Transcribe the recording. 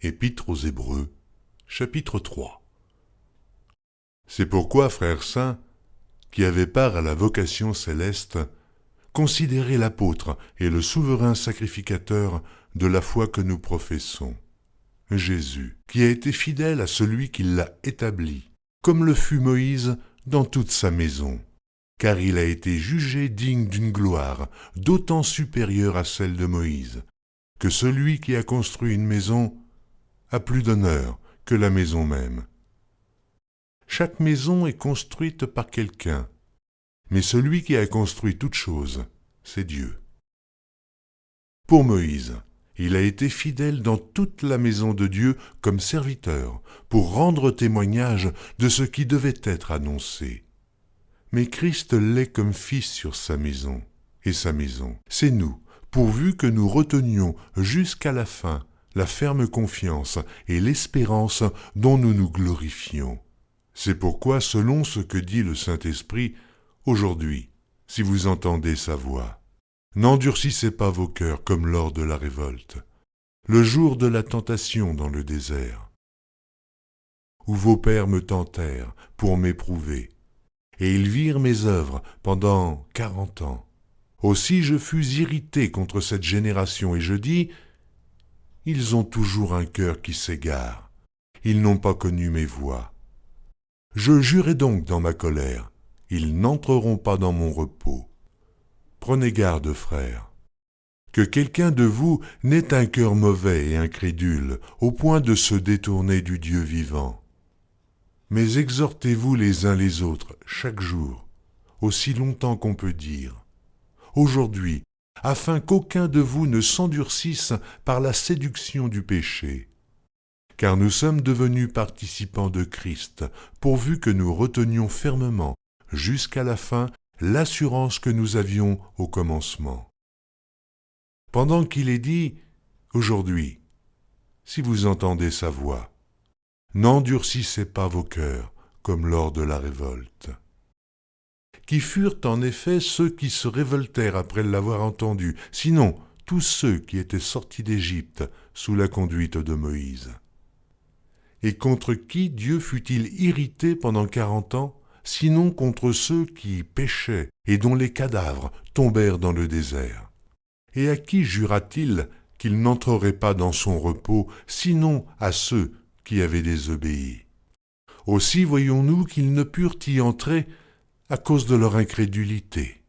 Épître aux Hébreux, chapitre 3. C'est pourquoi, frères saints, qui avez part à la vocation céleste, considérez l'apôtre et le souverain sacrificateur de la foi que nous professons, Jésus, qui a été fidèle à celui qui l'a établi, comme le fut Moïse dans toute sa maison, car il a été jugé digne d'une gloire d'autant supérieure à celle de Moïse, que celui qui a construit une maison a plus d'honneur que la maison même. Chaque maison est construite par quelqu'un, mais celui qui a construit toute chose, c'est Dieu. Pour Moïse, il a été fidèle dans toute la maison de Dieu comme serviteur, pour rendre témoignage de ce qui devait être annoncé. Mais Christ l'est comme fils sur sa maison, et sa maison, c'est nous, pourvu que nous retenions jusqu'à la fin la ferme confiance et l'espérance dont nous nous glorifions. C'est pourquoi, selon ce que dit le Saint-Esprit, aujourd'hui, si vous entendez sa voix, n'endurcissez pas vos cœurs comme lors de la révolte, le jour de la tentation dans le désert, où vos pères me tentèrent pour m'éprouver, et ils virent mes œuvres pendant 40 ans. Aussi je fus irrité contre cette génération, et je dis, ils ont toujours un cœur qui s'égare, ils n'ont pas connu mes voies. Je jurai donc dans ma colère, ils n'entreront pas dans mon repos. Prenez garde, frères, que quelqu'un de vous n'ait un cœur mauvais et incrédule, au point de se détourner du Dieu vivant. Mais exhortez-vous les uns les autres chaque jour, aussi longtemps qu'on peut dire, aujourd'hui, afin qu'aucun de vous ne s'endurcisse par la séduction du péché. Car nous sommes devenus participants de Christ, pourvu que nous retenions fermement, jusqu'à la fin, l'assurance que nous avions au commencement. Pendant qu'il est dit, aujourd'hui, si vous entendez sa voix, n'endurcissez pas vos cœurs, comme lors de la révolte. Qui furent en effet ceux qui se révoltèrent après l'avoir entendu, sinon tous ceux qui étaient sortis d'Égypte sous la conduite de Moïse. Et contre qui Dieu fut-il irrité pendant 40 ans, sinon contre ceux qui péchaient et dont les cadavres tombèrent dans le désert? Et à qui jura-t-il qu'il n'entrerait pas dans son repos, sinon à ceux qui avaient désobéi? Aussi voyons-nous qu'ils ne purent y entrer à cause de leur incrédulité.